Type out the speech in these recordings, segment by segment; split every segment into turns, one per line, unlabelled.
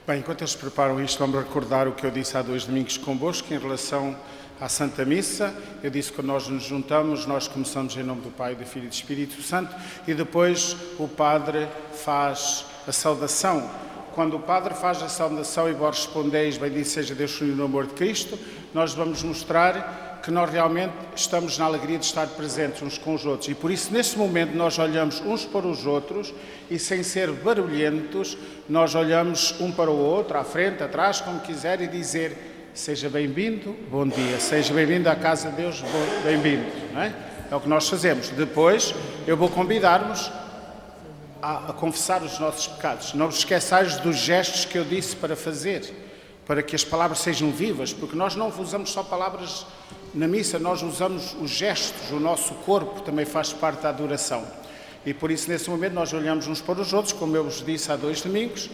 Bem, enquanto eles preparam isto, vamos recordar o que eu disse há 2 domingos convosco em relação à Santa Missa. Eu disse que quando nós nos juntamos, nós começamos em nome do Pai, do Filho e do Espírito Santo e depois o Padre faz a saudação. Quando o Padre faz a saudação e vós respondeis, bendito seja Deus unido no amor de Cristo, nós vamos mostrar que nós realmente estamos na alegria de estar presentes uns com os outros. E por isso, nesse momento, nós olhamos uns para os outros e, sem ser barulhentos, nós olhamos um para o outro, à frente, atrás, como quiser, e dizer: seja bem-vindo, bom dia. Seja bem-vindo à casa de Deus, bem-vindo. Não é? É o que nós fazemos. Depois, eu vou convidar-vos a confessar os nossos pecados. Não vos esqueçais dos gestos que eu disse para fazer, para que as palavras sejam vivas, porque nós não usamos só palavras na missa, nós usamos os gestos, o nosso corpo também faz parte da adoração. E por isso, nesse momento, nós olhamos uns para os outros, como eu vos disse há 2 domingos,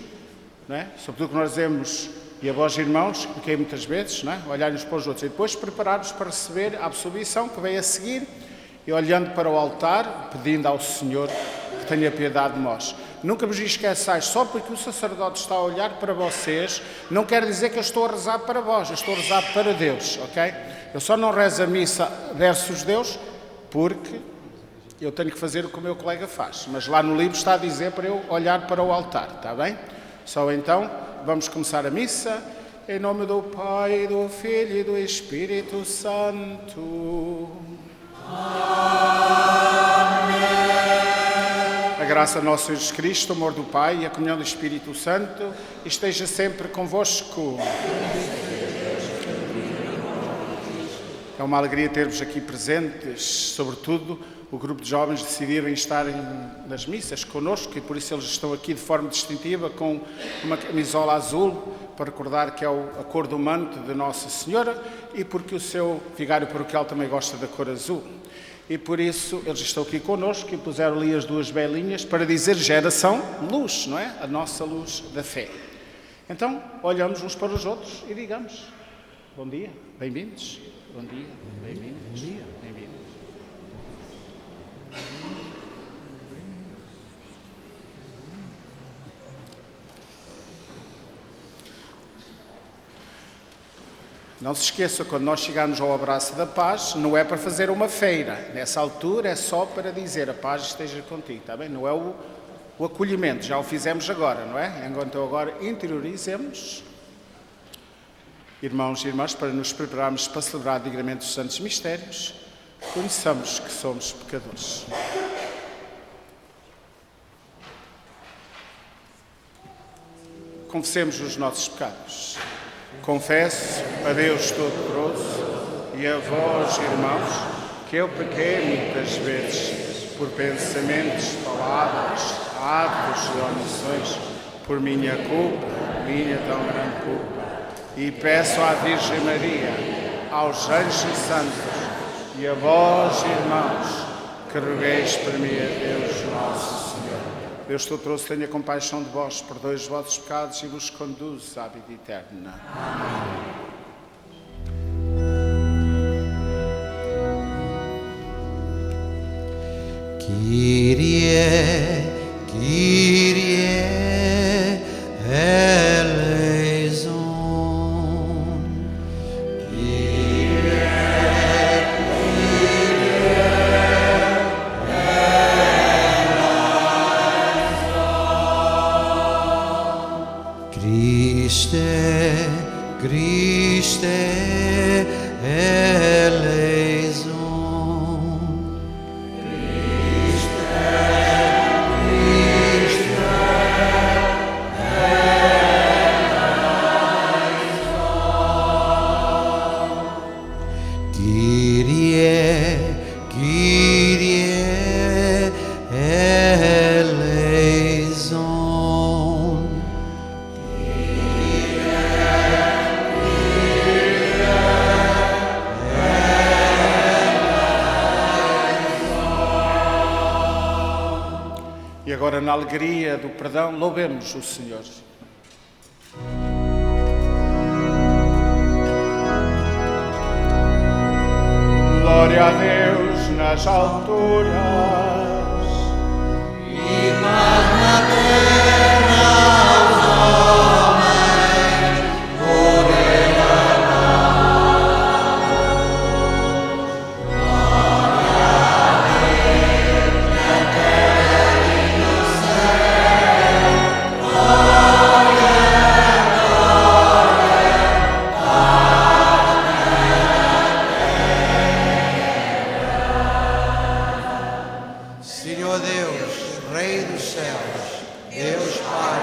não é? Sobretudo que nós dizemos E a vós, irmãos, que muitas vezes, não é? Olharem uns para os outros e depois preparar-vos para receber a absolvição que vem a seguir e olhando para o altar, pedindo ao Senhor que tenha piedade de nós. Nunca vos esqueçais, só porque o sacerdote está a olhar para vocês, não quer dizer que eu estou a rezar para vós, eu estou a rezar para Deus, ok? Eu só não rezo a missa versus Deus porque eu tenho que fazer o que o meu colega faz. Mas lá no livro está a dizer para eu olhar para o altar, está bem? Só então, vamos começar a missa. Em nome do Pai, do Filho e do Espírito Santo. A graça do nosso Jesus Cristo, o amor do Pai e a comunhão do Espírito Santo esteja sempre convosco. É uma alegria ter-vos aqui presentes, sobretudo o grupo de jovens decidiram estarem nas missas connosco e por isso eles estão aqui de forma distintiva com uma camisola azul para recordar que é a cor do manto de Nossa Senhora e porque o seu vigário paroquial também gosta da cor azul. E por isso eles estão aqui connosco e puseram ali as duas velinhas para dizer geração luz, não é? A nossa luz da fé. Então, olhamos uns para os outros e digamos, bom dia, bem-vindos. Bom dia, bem-vindos. Bom dia, bem-vindos. Não se esqueça, quando nós chegarmos ao abraço da paz, não é para fazer uma feira. Nessa altura é só para dizer a paz esteja contigo, está bem? Não é o acolhimento, já o fizemos agora, não é? Então agora interiorizemos, irmãos e irmãs, para nos prepararmos para celebrar dignamente os santos mistérios, conheçamos que somos pecadores. Confessemos os nossos pecados. Confesso a Deus Todo-Poderoso e a vós, irmãos, que eu pequei muitas vezes por pensamentos, palavras, atos e omissões, por minha culpa, minha tão grande culpa. E peço à Virgem Maria, aos anjos e santos e a vós, irmãos, que rogueis por mim a Deus nosso Senhor. Deus Todo-Poderoso tenha compaixão de vós, perdoe os vossos pecados e vos conduz à vida eterna. Amém.
Kyrie, Kyrie, eleison. Kyrie, Kyrie, eleison. Christe, Christe, eleison.
E agora, na alegria do perdão, louvemos o Senhor. Glória a Deus nas alturas
e paz na terra aos homens, por ele amado. Glória a Deus na terra e no céu. Glória, Senhor Deus, Rei dos céus, Deus Pai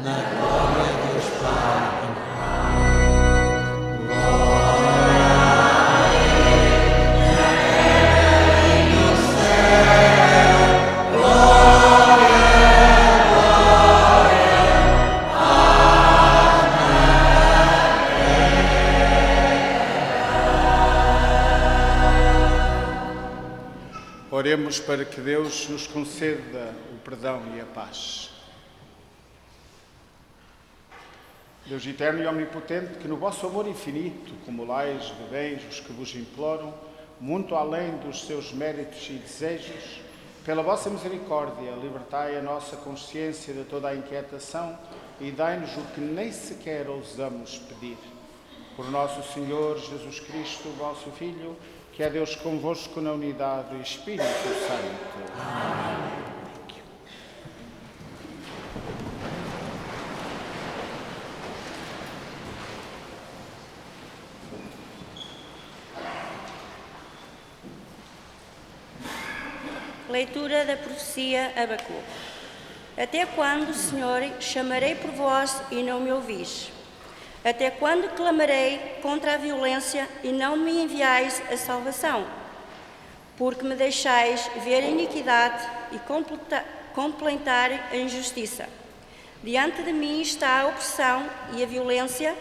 na glória de Deus Pai.
Oremos para que Deus nos conceda o perdão e a paz. Deus eterno e omnipotente, que no vosso amor infinito acumulais de bens os que vos imploram, muito além dos seus méritos e desejos, pela vossa misericórdia, libertai a nossa consciência de toda a inquietação e dai-nos o que nem sequer ousamos pedir. Por nosso Senhor Jesus Cristo, vosso Filho, que é Deus convosco na unidade do Espírito Santo. Amém.
Leitura da profecia Abacuque. Até quando, Senhor, chamarei por vós e não me ouvis? Até quando clamarei contra a violência e não me enviais a salvação? Porque me deixais ver a iniquidade e completar a injustiça. Diante de mim está a opressão e a violência,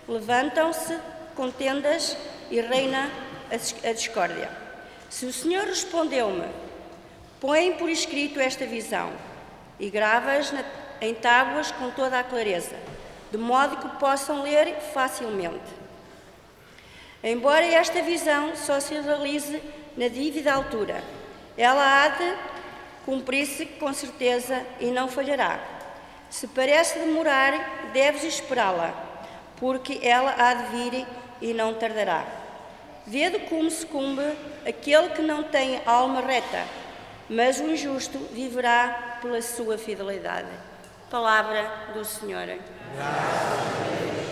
levantam-se contendas e reina a discórdia. Se o Senhor respondeu-me, põe por escrito esta visão e grava-as em tábuas com toda a clareza, de modo que possam ler facilmente. Embora esta visão só se realize na devida altura, ela há de cumprir-se com certeza e não falhará. Se parece demorar, deves esperá-la, porque ela há de vir e não tardará. Vede como sucumbe aquele que não tem alma reta, mas o injusto viverá pela sua fidelidade. Palavra do Senhor. Graças a Deus.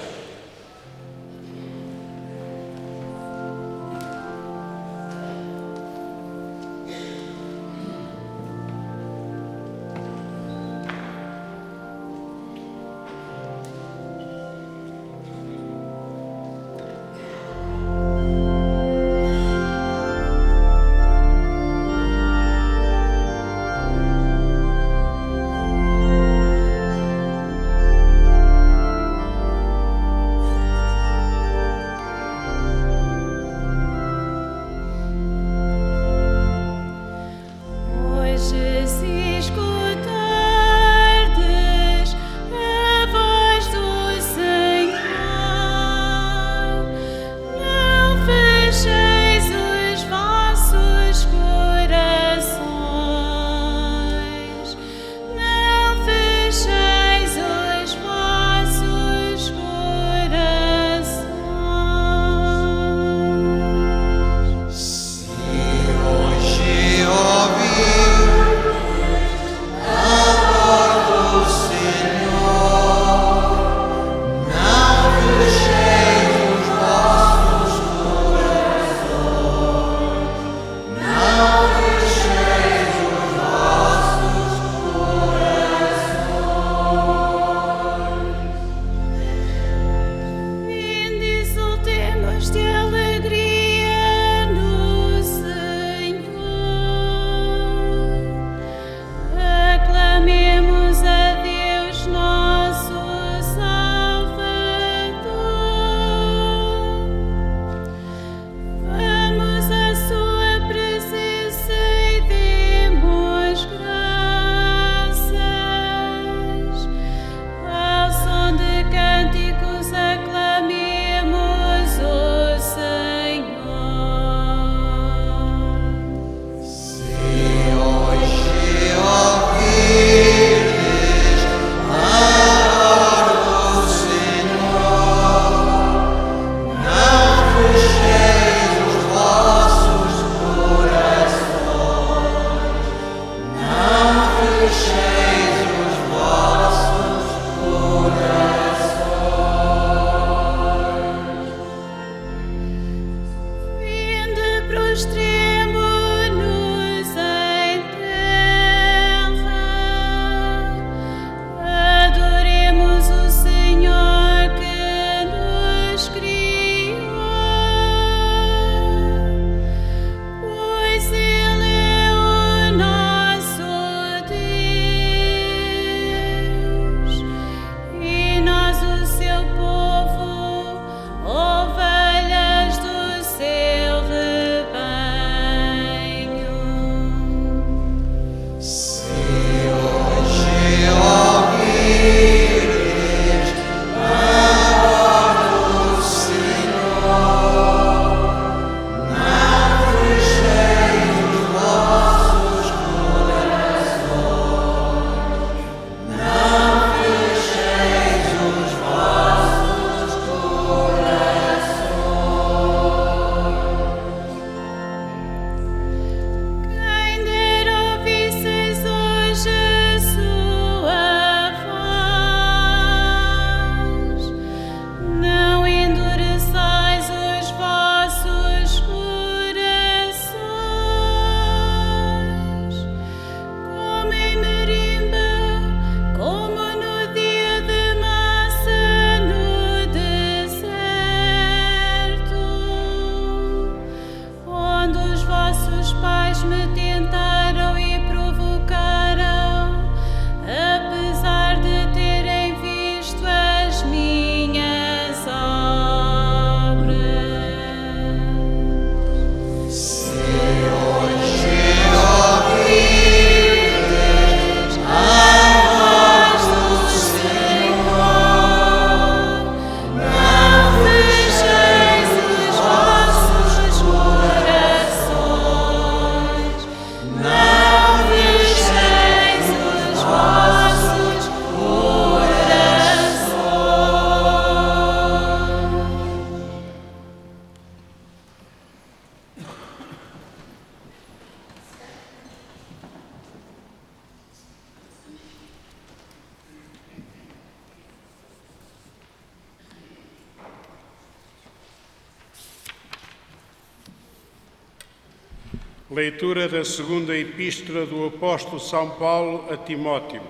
Leitura da segunda epístola do apóstolo São Paulo a Timóteo.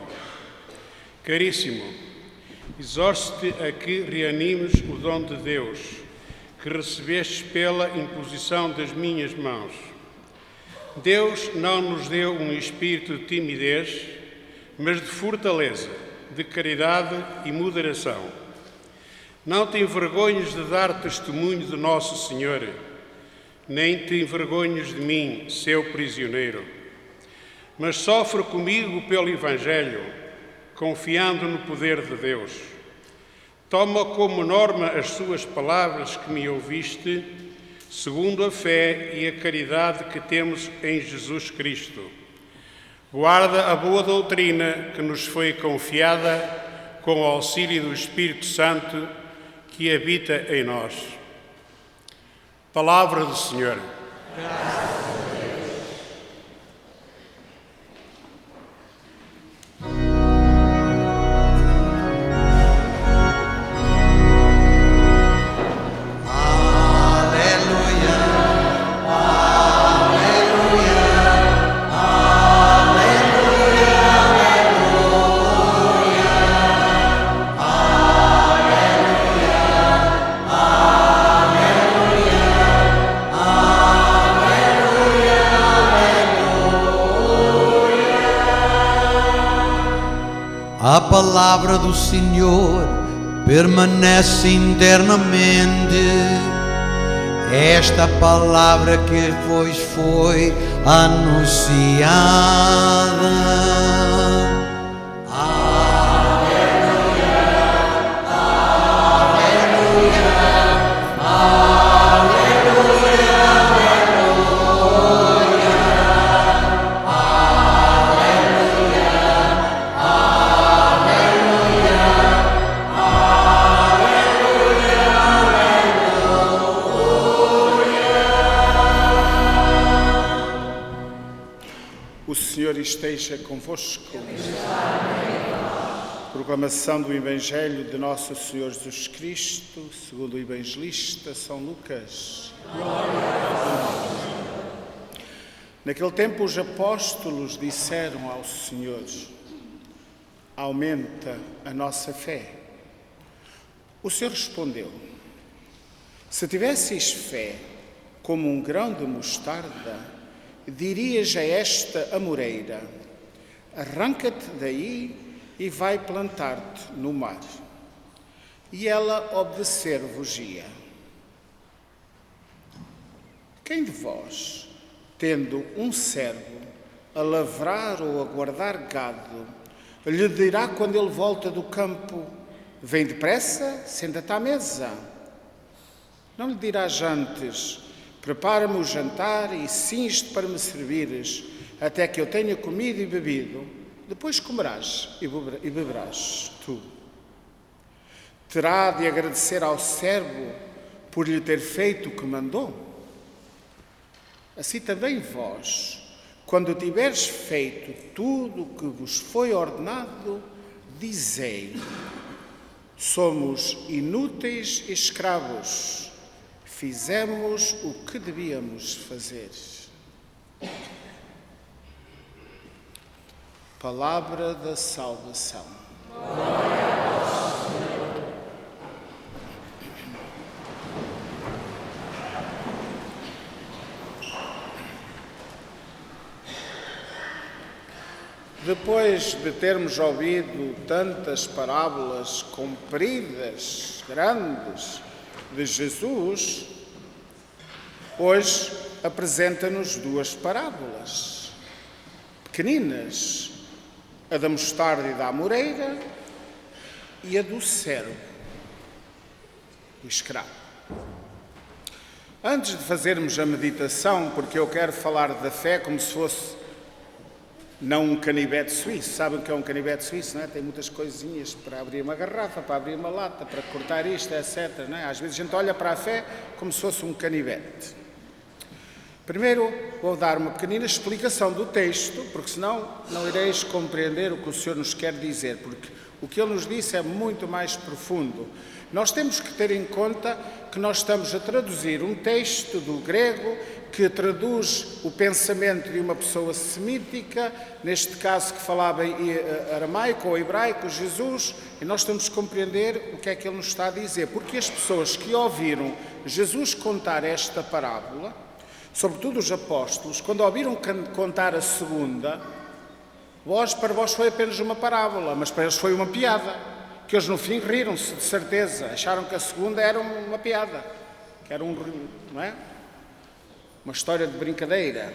Caríssimo, exorto-te a que reanimes o dom de Deus, que recebestes pela imposição das minhas mãos. Deus não nos deu um espírito de timidez, mas de fortaleza, de caridade e moderação. Não te envergonhes de dar testemunho de Nosso Senhor, nem te envergonhes de mim, seu prisioneiro. Mas sofre comigo pelo Evangelho, confiando no poder de Deus. Toma como norma as suas palavras que me ouviste, segundo a fé e a caridade que temos em Jesus Cristo. Guarda a boa doutrina que nos foi confiada com o auxílio do Espírito Santo que habita em nós. Palavra do Senhor.
A palavra do Senhor permanece eternamente. Esta palavra que vos foi anunciada.
O Senhor esteja convosco. Proclamação do Evangelho de Nosso Senhor Jesus Cristo, segundo o Evangelista São Lucas. Naquele tempo os apóstolos disseram ao Senhor: aumenta a nossa fé. O Senhor respondeu: se tivesseis fé como um grão de mostarda, dirias a esta amoreira: arranca-te daí e vai plantar-te no mar, e ela obedecer-vos-ia. Quem de vós, tendo um servo a lavrar ou a guardar gado, lhe dirá quando ele volta do campo: vem depressa, senta-te à mesa? Não lhe dirás antes: prepara-me o jantar e cinge-te para me servires, até que eu tenha comido e bebido, depois comerás e beberás tu. Terá de agradecer ao servo por lhe ter feito o que mandou? Assim também vós, quando tiveres feito tudo o que vos foi ordenado, dizei: somos inúteis escravos, fizemos o que devíamos fazer. Palavra da salvação.
Glória a vós, Senhor.
Depois de termos ouvido tantas parábolas compridas, grandes, de Jesus, hoje apresenta-nos duas parábolas pequeninas, a da mostarda e da amoreira e a do servo, o escravo. Antes de fazermos a meditação, porque eu quero falar da fé como se fosse não um canivete suíço. Sabem o que é um canivete suíço, não é? Tem muitas coisinhas para abrir uma garrafa, para abrir uma lata, para cortar isto, etc. Não é? Às vezes a gente olha para a fé como se fosse um canivete. Primeiro vou dar uma pequenina explicação do texto, porque senão não ireis compreender o que o Senhor nos quer dizer, porque O que ele nos disse é muito mais profundo. Nós temos que ter em conta que nós estamos a traduzir um texto do grego que traduz o pensamento de uma pessoa semítica, neste caso que falava em aramaico ou hebraico, Jesus, e nós temos que compreender o que é que ele nos está a dizer. Porque as pessoas que ouviram Jesus contar esta parábola, sobretudo os apóstolos, quando ouviram contar a segunda, para vós foi apenas uma parábola, mas para eles foi uma piada. Que eles no fim riram-se, de certeza, acharam que a segunda era uma piada, que era não é? Uma história de brincadeira.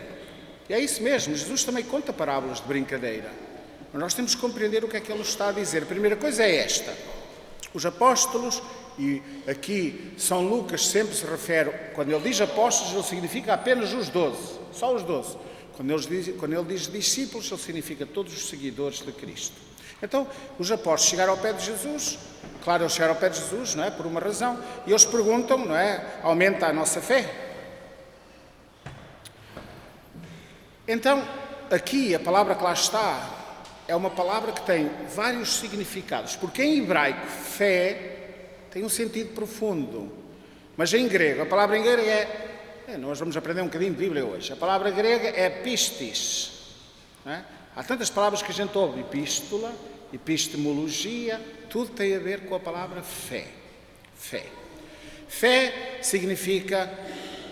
E é isso mesmo, Jesus também conta parábolas de brincadeira. Mas nós temos que compreender o que é que ele nos está a dizer. A primeira coisa é esta. Os apóstolos, e aqui São Lucas sempre se refere, quando ele diz apóstolos, ele significa apenas os 12, só os 12. Quando ele diz discípulos, ele significa todos os seguidores de Cristo. Então, os apóstolos chegaram ao pé de Jesus, claro, eles chegaram ao pé de Jesus, não é? Por uma razão, e eles perguntam, não é? Aumenta a nossa fé? Então, aqui, a palavra que lá está, é uma palavra que tem vários significados, porque em hebraico, fé tem um sentido profundo, mas em grego, a palavra em grego nós vamos aprender um bocadinho de Bíblia hoje, a palavra grega é pistis, não é? Há tantas palavras que a gente ouve, epístola, epistemologia, tudo tem a ver com a palavra fé. Fé. Fé significa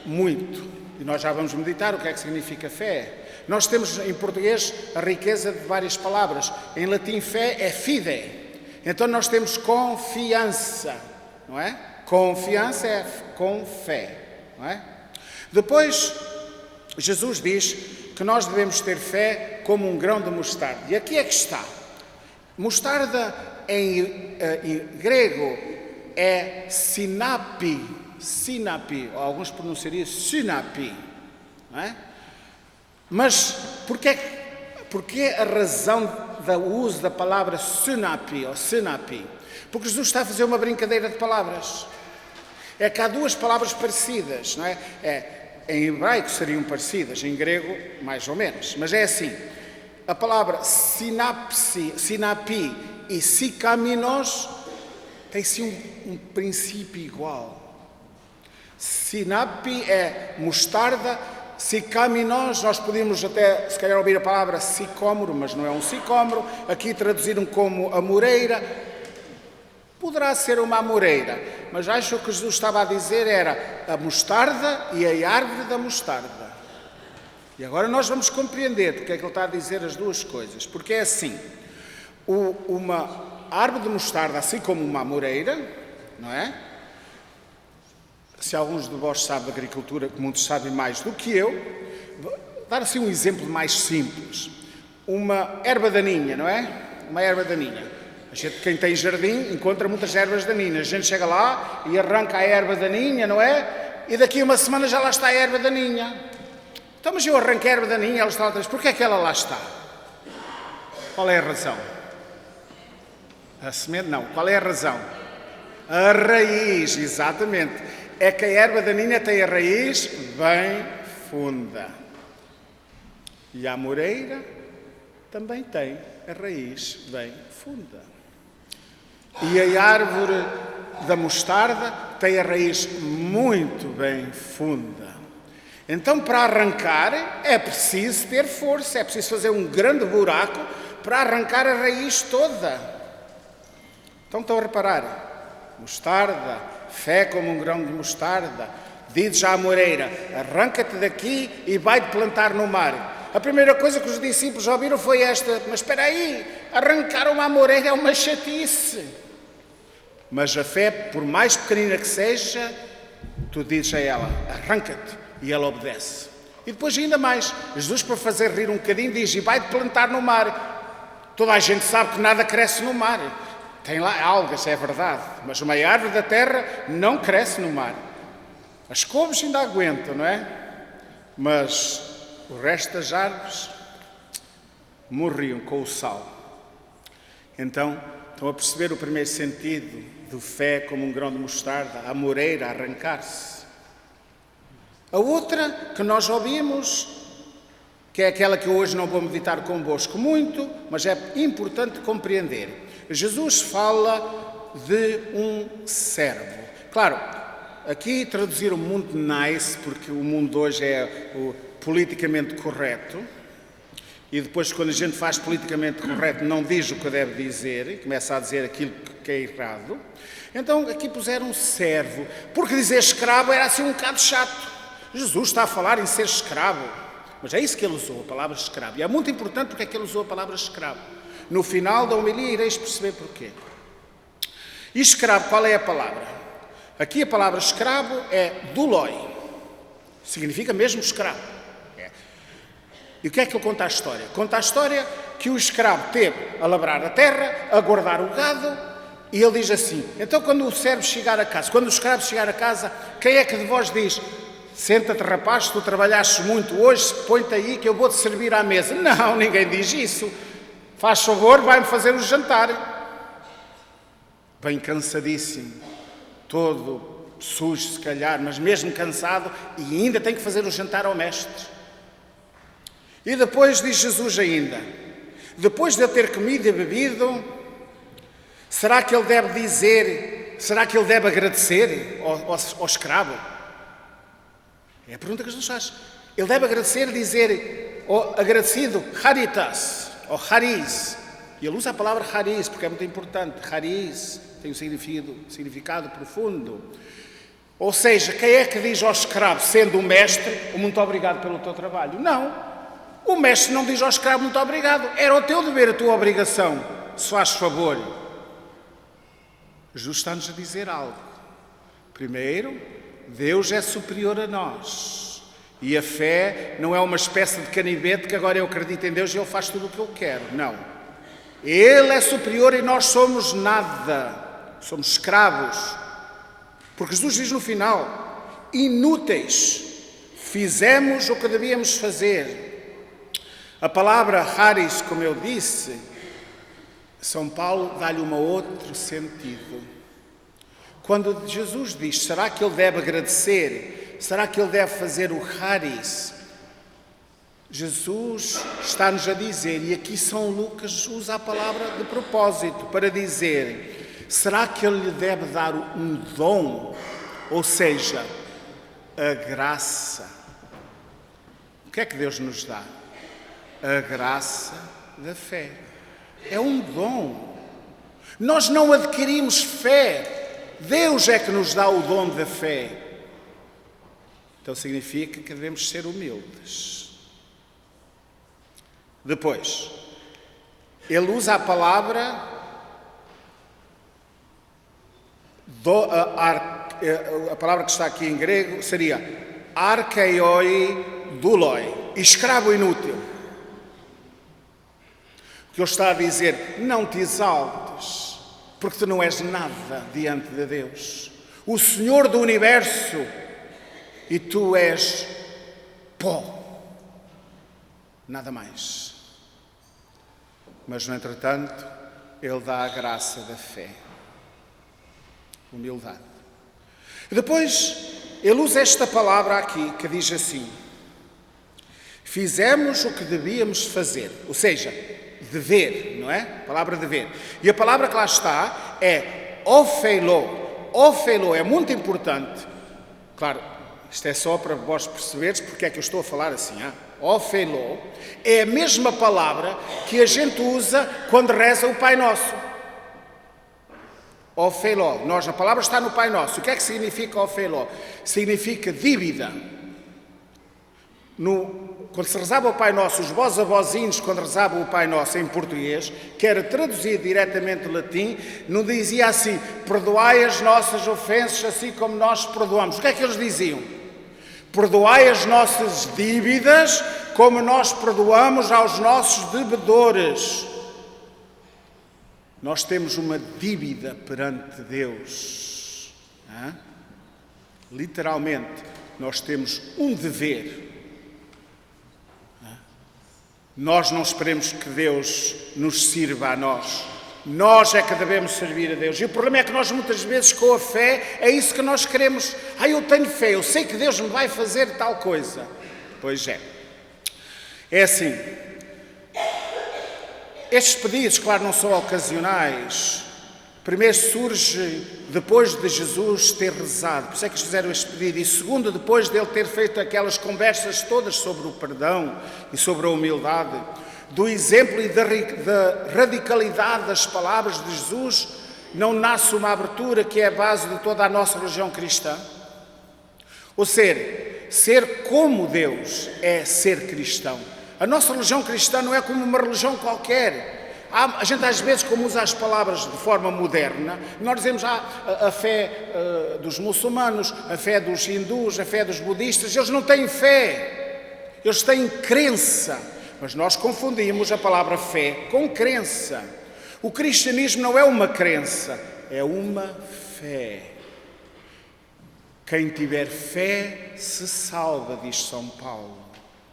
muito. E nós já vamos meditar o que é que significa fé. Nós temos em português a riqueza de várias palavras. Em latim, fé é fide. Então nós temos confiança, não é? Confiança é com fé, não é? Depois, Jesus diz que nós devemos ter fé como um grão de mostarda. E aqui é que está. Mostarda em grego é sinapi, ou alguns pronunciariam sinapi, não é? Mas porquê a razão do uso da palavra sinapi ou sinapi? Porque Jesus está a fazer uma brincadeira de palavras. É que há duas palavras parecidas, não é? Em hebraico seriam parecidas, em grego mais ou menos, mas é assim. A palavra sinapi e sicaminos tem-se um princípio igual. Sinapi é mostarda, sicaminos, nós podemos até, se calhar, ouvir a palavra sicômoro, mas não é um sicômoro, aqui traduziram como amoreira. Poderá ser uma amoreira, mas acho que Jesus estava a dizer era a mostarda e a árvore da mostarda. E agora nós vamos compreender porque é que ele está a dizer as duas coisas. Porque é assim, uma árvore de mostarda, assim como uma amoreira, não é? Se alguns de vós sabem de agricultura, que muitos sabem mais do que eu, vou dar assim um exemplo mais simples. Uma erva daninha, não é? Uma erva daninha. Quem tem jardim encontra muitas ervas daninhas. A gente chega lá e arranca a erva daninha, não é? E daqui a uma semana já lá está a erva daninha. Então, mas eu arranquei a erva daninha, ela está lá atrás. Porquê é que ela lá está? Qual é a razão? A semente? Não. Qual é a razão? A raiz, exatamente. É que a erva daninha tem a raiz bem funda. E a amoreira também tem a raiz bem funda. E a árvore da mostarda tem a raiz muito bem funda. Então, para arrancar, é preciso ter força, é preciso fazer um grande buraco para arrancar a raiz toda. Então, estão a reparar? Mostarda, fé como um grão de mostarda. Diz à amoreira, arranca-te daqui e vai-te plantar no mar. A primeira coisa que os discípulos ouviram foi esta, mas espera aí, arrancar uma amoreira é uma chatice. Mas a fé, por mais pequenina que seja, tu dizes a ela, arranca-te, e ela obedece. E depois ainda mais, Jesus, para fazer rir um bocadinho, diz, e vai-te plantar no mar. Toda a gente sabe que nada cresce no mar. Tem lá algas, é verdade, mas uma árvore da terra não cresce no mar. As couves ainda aguentam, não é? Mas o resto das árvores morriam com o sal. Então, estão a perceber o primeiro sentido do fé como um grão de mostarda, a amoreira a arrancar-se. A outra que nós ouvimos, que é aquela que eu hoje não vou meditar convosco muito, mas é importante compreender. Jesus fala de um servo. Claro, aqui traduziram muito nice, porque o mundo hoje é o politicamente correto. E depois, quando a gente faz politicamente correto, não diz o que deve dizer, e começa a dizer aquilo que é errado. Então, aqui puseram servo, porque dizer escravo era assim um bocado chato. Jesus está a falar em ser escravo, mas é isso que ele usou, a palavra escravo. E é muito importante porque é que ele usou a palavra escravo. No final da homilia ireis perceber porquê. E escravo, qual é a palavra? Aqui a palavra escravo é douloi, significa mesmo escravo. E o que é que ele conta a história? Conta a história que o escravo teve a labrar a terra, a guardar o gado, e ele diz assim, então quando o servo chegar a casa, quando o escravo chegar a casa, quem é que de vós diz, senta-te rapaz, tu trabalhaste muito hoje, põe-te aí que eu vou-te servir à mesa. Não, ninguém diz isso. Faz favor, vai-me fazer o jantar. Bem cansadíssimo, todo sujo se calhar, mas mesmo cansado, e ainda tem que fazer o jantar ao mestre. E depois diz Jesus ainda, depois de ele ter comido e bebido, será que ele deve dizer, será que ele deve agradecer ao escravo? É a pergunta que Jesus faz. Ele deve agradecer, dizer, agradecido, haritas, ou haris. E ele usa a palavra haris, porque é muito importante. Haris tem um significado profundo. Ou seja, quem é que diz ao escravo, sendo o mestre, muito obrigado pelo teu trabalho? Não. O mestre não diz ao escravo muito obrigado. Era o teu dever, a tua obrigação. Se faz favor. Jesus está-nos a dizer algo. Primeiro, Deus é superior a nós. E a fé não é uma espécie de canivete que agora eu acredito em Deus e Ele faz tudo o que eu quero. Não. Ele é superior e nós somos nada. Somos escravos. Porque Jesus diz no final, inúteis. Fizemos o que devíamos fazer. A palavra haris, como eu disse, São Paulo dá-lhe um outro sentido. Quando Jesus diz, será que ele deve agradecer? Será que ele deve fazer o haris? Jesus está-nos a dizer, e aqui São Lucas usa a palavra de propósito, para dizer, será que ele lhe deve dar um dom? Ou seja, a graça. O que é que Deus nos dá? A graça da fé. É um dom. Nós não adquirimos fé. Deus é que nos dá o dom da fé. Então significa que devemos ser humildes. Depois, ele usa a palavra a palavra que está aqui em grego seria archeioi douloi, escravo inútil. Que ele está a dizer, não te exaltes, porque tu não és nada diante de Deus. O Senhor do Universo, e tu és pó. Nada mais. Mas, no entretanto, ele dá a graça da fé. Humildade. Depois, ele usa esta palavra aqui, que diz assim, fizemos o que devíamos fazer. Ou seja, dever, não é? A palavra dever. E a palavra que lá está é ofeilo. Ofeilo é muito importante. Claro, isto é só para vós perceberes porque é que eu estou a falar assim. Ofeilo é a mesma palavra que a gente usa quando reza o Pai Nosso. Ofeilo. A palavra está no Pai Nosso. O que é que significa ofeilo? Significa dívida. Quando se rezava o Pai Nosso, os vós avózinhos, quando rezavam o Pai Nosso em português, que era traduzido diretamente do latim, não dizia assim, perdoai as nossas ofensas assim como nós perdoamos. O que é que eles diziam? Perdoai as nossas dívidas como nós perdoamos aos nossos devedores. Nós temos uma dívida perante Deus. Literalmente, nós temos um dever. Nós não esperemos que Deus nos sirva a nós. Nós é que devemos servir a Deus. E o problema é que nós muitas vezes com a fé, é isso que nós queremos. Eu tenho fé, eu sei que Deus me vai fazer tal coisa. Pois é. É assim. Estes pedidos, claro, não são ocasionais. Primeiro surge depois de Jesus ter rezado, por isso é que eles fizeram este pedido. E segundo, depois de ele ter feito aquelas conversas todas sobre o perdão e sobre a humildade, do exemplo e da radicalidade das palavras de Jesus, não nasce uma abertura que é a base de toda a nossa religião cristã? Ou seja, ser como Deus é ser cristão. A nossa religião cristã não é como uma religião qualquer. A gente às vezes, como usa as palavras de forma moderna, nós dizemos a fé dos muçulmanos, a fé dos hindus, a fé dos budistas. Eles não têm fé, eles têm crença. Mas nós confundimos a palavra fé com crença. O cristianismo não é uma crença, é uma fé. Quem tiver fé se salva, diz São Paulo.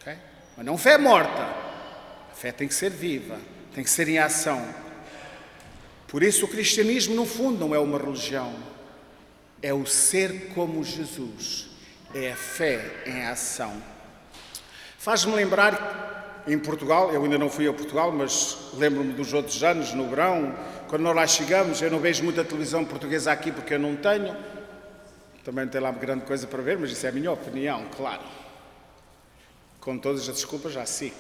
Okay? Mas não fé morta. A fé tem que ser viva, tem que ser em ação. Por isso o cristianismo, no fundo, não é uma religião. É o ser como Jesus. É a fé em ação. Faz-me lembrar, em Portugal, eu ainda não fui a Portugal, mas lembro-me dos outros anos, no verão, quando nós lá chegamos, eu não vejo muita televisão portuguesa aqui porque eu não tenho. Também não tem lá grande coisa para ver, mas isso é a minha opinião, claro. Com todas as desculpas à SIC.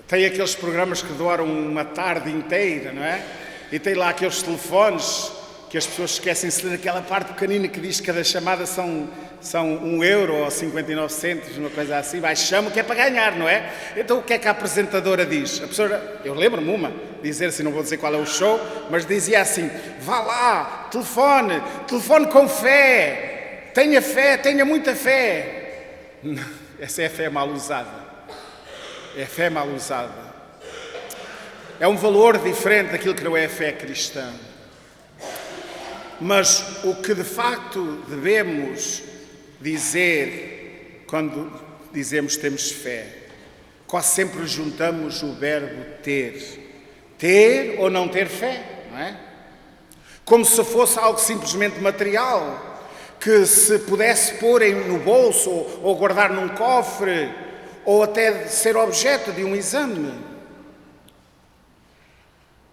Tem aqueles programas que duram uma tarde inteira, não é? E tem lá aqueles telefones que as pessoas esquecem-se daquela parte pequenina que diz que cada chamada são 1 euro ou 59 cêntimos, uma coisa assim. Vai, chama que é para ganhar, não é? Então o que é que a apresentadora diz? A professora, eu lembro-me dizer assim, não vou dizer qual é o show, mas dizia assim, vá lá, telefone com fé, tenha muita fé. Essa é a fé mal usada. É a fé mal usada. É um valor diferente daquilo que não é a fé cristã. Mas o que de facto devemos dizer quando dizemos temos fé, quase sempre juntamos o verbo ter. Ter ou não ter fé, não é? Como se fosse algo simplesmente material, que se pudesse pôr no bolso ou guardar num cofre, ou até ser objeto de um exame.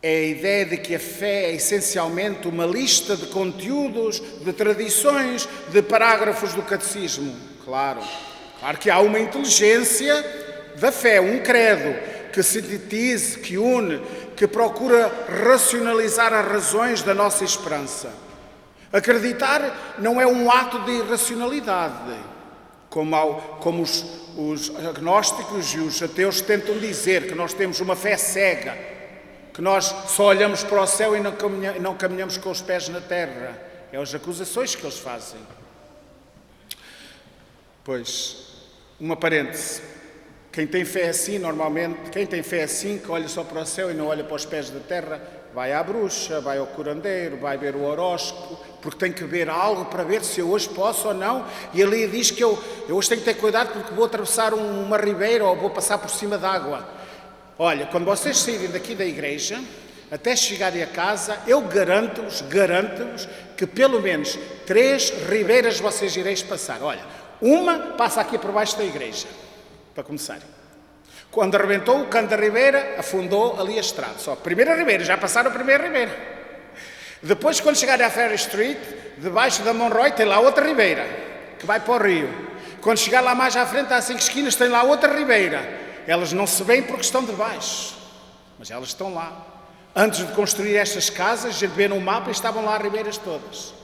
É a ideia de que a fé é essencialmente uma lista de conteúdos, de tradições, de parágrafos do catecismo. Claro que há uma inteligência da fé, um credo que sintetize, que une, que procura racionalizar as razões da nossa esperança. Acreditar não é um ato de irracionalidade, como os agnósticos e os ateus tentam dizer, que nós temos uma fé cega, que nós só olhamos para o céu e não caminhamos com os pés na terra. É as acusações que eles fazem. Pois, uma parêntese. Quem tem fé assim, normalmente, que olha só para o céu e não olha para os pés da terra, vai à bruxa, vai ao curandeiro, vai ver o horóscopo, porque tem que ver algo para ver se eu hoje posso ou não. E ali diz que eu hoje tenho que ter cuidado porque vou atravessar uma ribeira ou vou passar por cima d'água. Olha, quando vocês saírem daqui da igreja, até chegarem a casa, eu garanto-vos que pelo menos 3 ribeiras vocês ireis passar. Olha, uma passa aqui por baixo da igreja, para começar. Quando arrebentou o canto da ribeira, afundou ali a estrada. Só a primeira ribeira, já passaram a primeira ribeira. Depois, quando chegarem à Ferry Street, debaixo da Monroe, tem lá outra ribeira, que vai para o rio. Quando chegar lá mais à frente, às 5 esquinas, tem lá outra ribeira. Elas não se veem porque estão debaixo, mas elas estão lá. Antes de construir estas casas, a gente vê no mapa e estavam lá as ribeiras todas.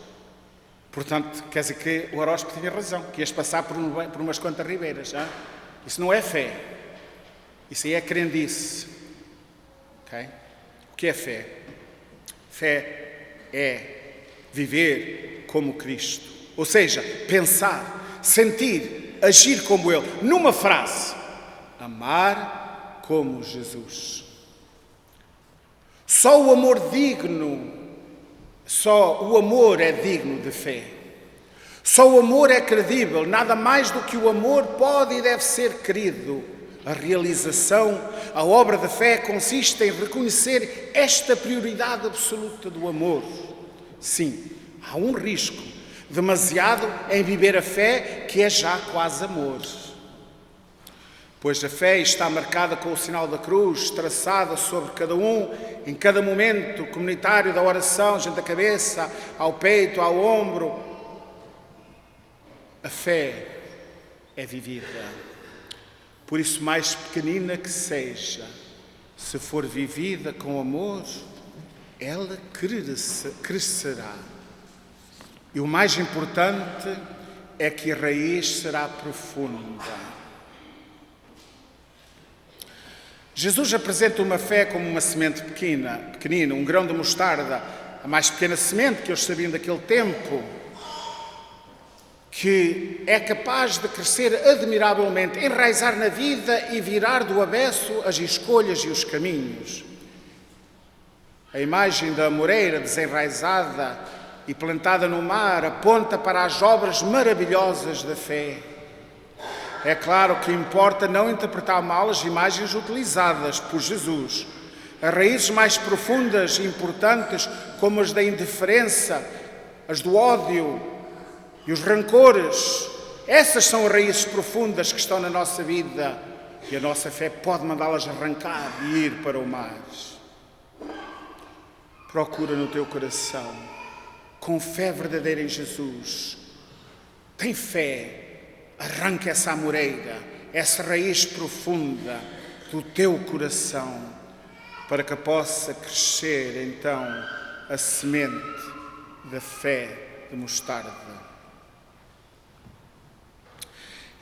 Portanto, quer dizer que o horóscopo tinha razão, que ias passar por umas quantas ribeiras. Hein? Isso não é fé. Isso aí é crendice. Okay? O que é fé? Fé é viver como Cristo. Ou seja, pensar, sentir, agir como Ele. Numa frase, amar como Jesus. Só o amor é digno de fé. Só o amor é credível. Nada mais do que o amor pode e deve ser querido. A realização, a obra da fé consiste em reconhecer esta prioridade absoluta do amor. Sim, há um risco demasiado em viver a fé que é já quase amor. Pois a fé está marcada com o sinal da cruz, traçada sobre cada um, em cada momento comunitário da oração, junto à cabeça, ao peito, ao ombro. A fé é vivida. Por isso, mais pequenina que seja, se for vivida com amor, ela crescerá. E o mais importante é que a raiz será profunda. Jesus apresenta uma fé como uma semente pequenina, um grão de mostarda, a mais pequena semente que eles sabiam daquele tempo, que é capaz de crescer admiravelmente, enraizar na vida e virar do avesso as escolhas e os caminhos. A imagem da amoreira desenraizada e plantada no mar aponta para as obras maravilhosas da fé. É claro que importa não interpretar mal as imagens utilizadas por Jesus. As raízes mais profundas e importantes, como as da indiferença, as do ódio e os rancores, essas são as raízes profundas que estão na nossa vida e a nossa fé pode mandá-las arrancar e ir para o mar. Procura no teu coração, com fé verdadeira em Jesus. Tem fé. Arranca essa amoreira, essa raiz profunda do teu coração, para que possa crescer então a semente da fé de mostarda.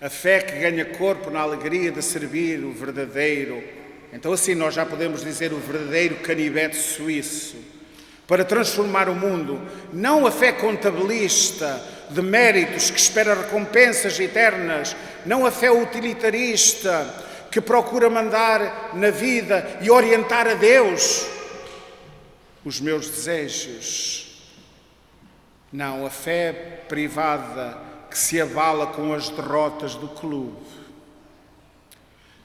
A fé que ganha corpo na alegria de servir o verdadeiro, então assim nós já podemos dizer o verdadeiro canivete suíço, para transformar o mundo, não a fé contabilista de méritos que espera recompensas eternas, não a fé utilitarista que procura mandar na vida e orientar a Deus os meus desejos. Não, a fé privada que se avala com as derrotas do clube,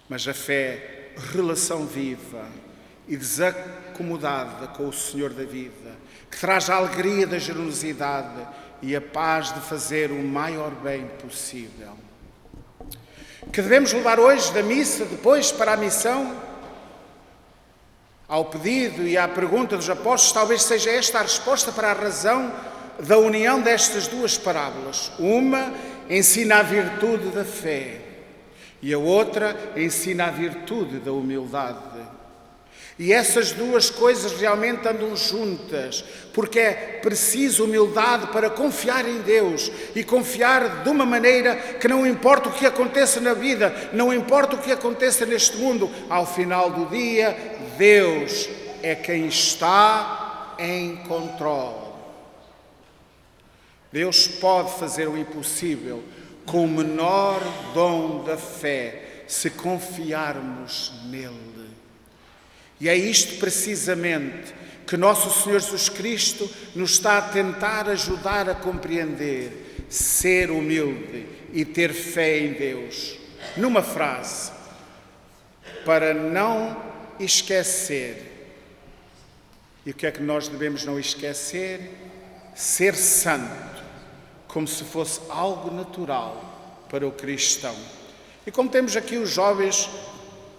mas a fé relação viva e desacomodada com o Senhor da vida, que traz a alegria da generosidade e a paz de fazer o maior bem possível. Que devemos levar hoje da missa, depois para a missão? Ao pedido e à pergunta dos apóstolos, talvez seja esta a resposta para a razão da união destas duas parábolas. Uma ensina a virtude da fé e a outra ensina a virtude da humildade. E essas duas coisas realmente andam juntas, porque é preciso humildade para confiar em Deus e confiar de uma maneira que não importa o que aconteça na vida, não importa o que aconteça neste mundo, ao final do dia, Deus é quem está em controle. Deus pode fazer o impossível com o menor dom da fé, se confiarmos nele. E é isto precisamente que nosso Senhor Jesus Cristo nos está a tentar ajudar a compreender, ser humilde e ter fé em Deus. Numa frase, para não esquecer. E o que é que nós devemos não esquecer? Ser santo, como se fosse algo natural para o cristão. E como temos aqui os jovens,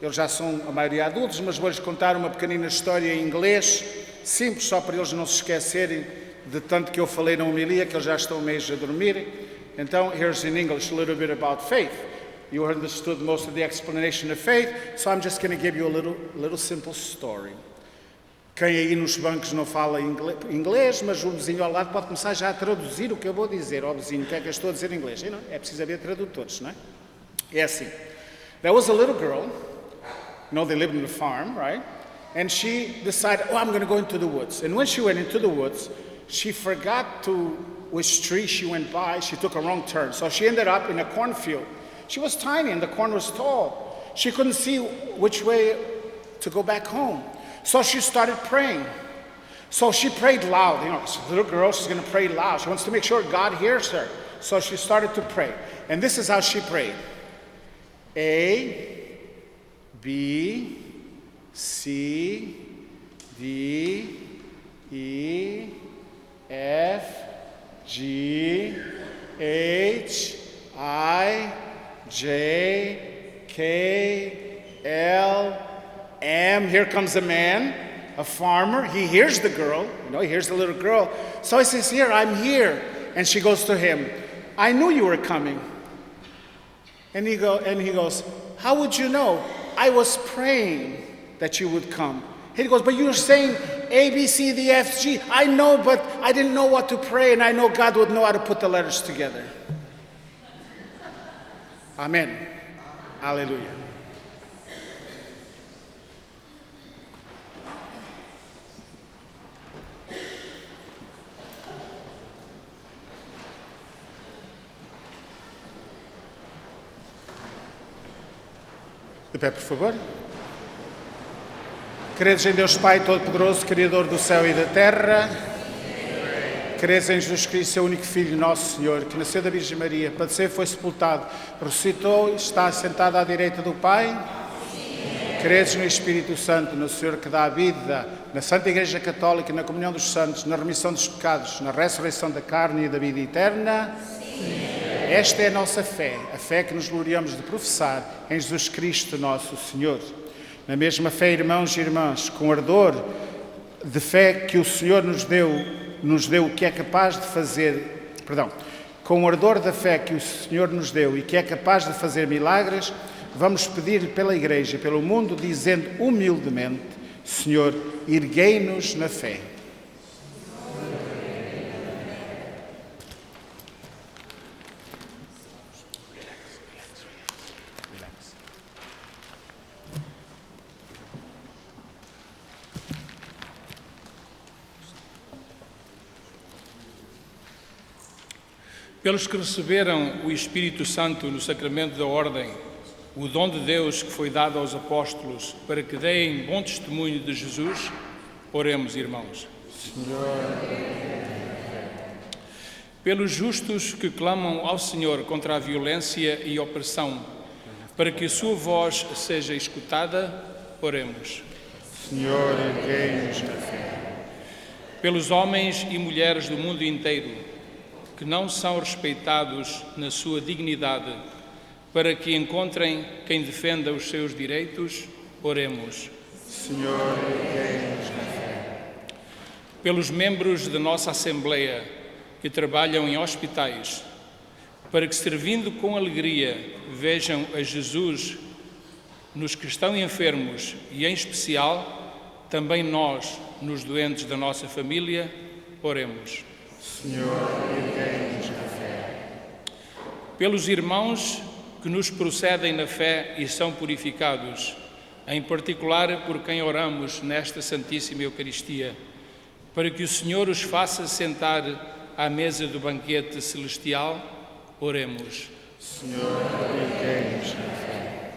eles já são a maioria adultos, mas vou-lhes contar uma pequenina história em inglês, simples, só para eles não se esquecerem de tanto que eu falei na homilia, que eles já estão meio a dormir. Então, here's in English a little bit about faith. You understood most of the explanation of faith, so I'm just going to give you a little simple story. Quem aí nos bancos não fala inglês, mas o vizinho ao lado pode começar já a traduzir o que eu vou dizer. Ó vizinho, o que é que eu estou a dizer em inglês? E não, é preciso haver tradutores, não é? É assim. There was a little girl. They lived in a farm, right? And she decided, I'm going to go into the woods. And when she went into the woods, she forgot which tree she went by. She took a wrong turn. So she ended up in a cornfield. She was tiny and the corn was tall. She couldn't see which way to go back home. So she started praying. So she prayed loud. She's a little girl, she's going to pray loud. She wants to make sure God hears her. So she started to pray. And this is how she prayed. A, B, C, D, E, F, G, H, I, J, K, ma'am, here comes a man, a farmer. He hears the girl, he hears the little girl. So he says, here, I'm here. And she goes to him, I knew you were coming. And he goes, how would you know? I was praying that you would come. He goes, but you're saying A, B, C, D, F, G. I know, but I didn't know what to pray, and I know God would know how to put the letters together. Amen. Hallelujah. De pé, por favor. Credes em Deus Pai Todo-Poderoso, Criador do céu e da terra. Credes em Jesus Cristo, seu único Filho, nosso Senhor, que nasceu da Virgem Maria, padeceu, foi sepultado, ressuscitou e está sentado à direita do Pai. Credes no Espírito Santo, no Senhor que dá a vida, na Santa Igreja Católica, na comunhão dos santos, na remissão dos pecados, na ressurreição da carne e da vida eterna. Esta é a nossa fé, a fé que nos gloriamos de professar em Jesus Cristo, nosso Senhor. Na mesma fé, irmãos e irmãs, com ardor de fé que o Senhor nos deu o que é capaz de fazer, com o ardor da fé que o Senhor nos deu e que é capaz de fazer milagres, vamos pedir pela Igreja e pelo mundo, dizendo humildemente, Senhor, erguei-nos na fé.
Pelos que receberam o Espírito Santo no sacramento da ordem, o dom de Deus que foi dado aos apóstolos para que deem bom testemunho de Jesus, oremos, irmãos.
Senhor.
Pelos justos que clamam ao Senhor contra a violência e a opressão, para que a sua voz seja escutada, oremos.
Senhor, erguei-nos na fé.
Pelos homens e mulheres do mundo inteiro, que não são respeitados na sua dignidade, para que encontrem quem defenda os seus direitos, oremos.
Senhor, erguei-nos na fé.
Pelos membros da nossa Assembleia que trabalham em hospitais, para que, servindo com alegria, vejam a Jesus nos que estão enfermos e, em especial, também nós, nos doentes da nossa família, oremos.
Senhor, erguei-nos na fé.
Pelos irmãos que nos procedem na fé e são purificados, em particular por quem oramos nesta Santíssima Eucaristia, para que o Senhor os faça sentar à mesa do banquete celestial, oremos.
Senhor, erguei-nos na fé.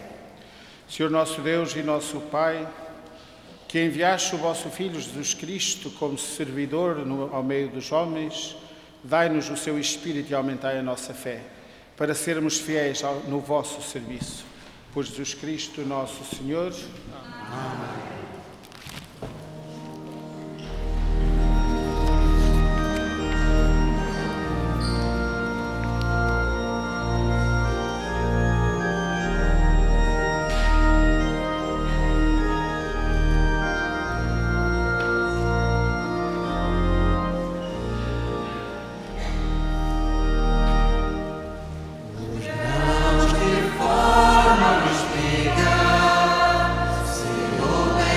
Senhor nosso Deus e nosso Pai, que enviaste o vosso Filho Jesus Cristo como servidor ao meio dos homens, dai-nos o seu Espírito e aumentai a nossa fé, para sermos fiéis no vosso serviço. Por Jesus Cristo, nosso Senhor. Amém.
Senhor,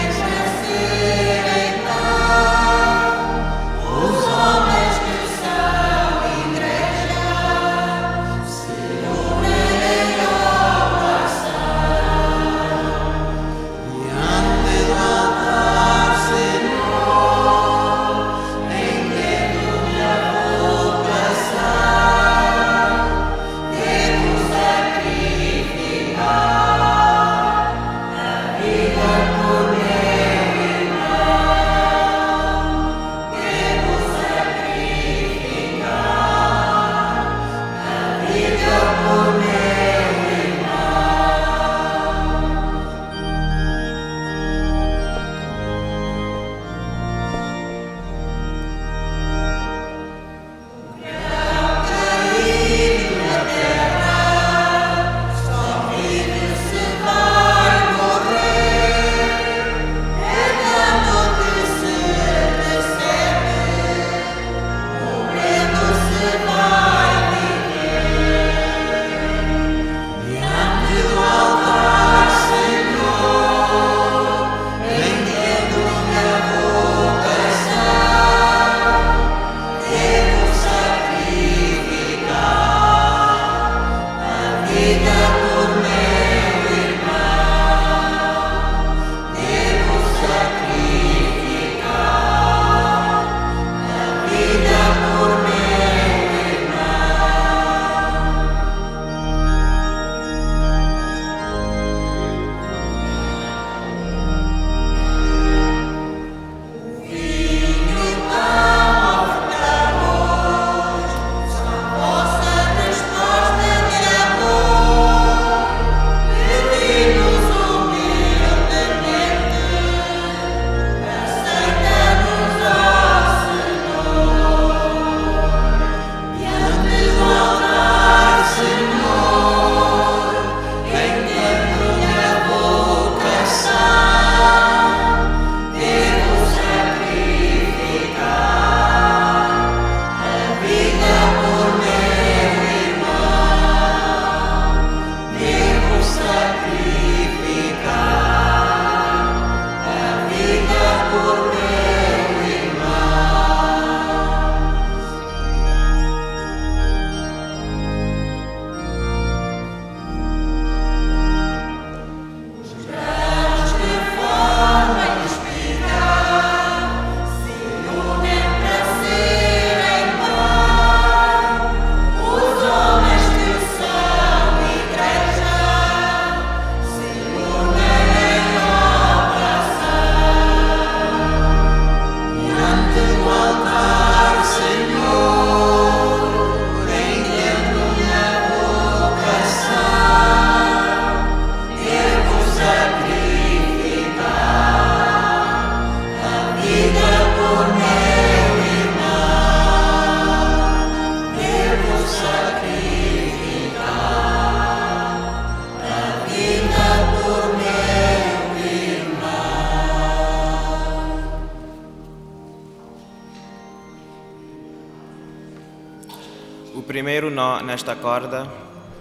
O primeiro nó nesta corda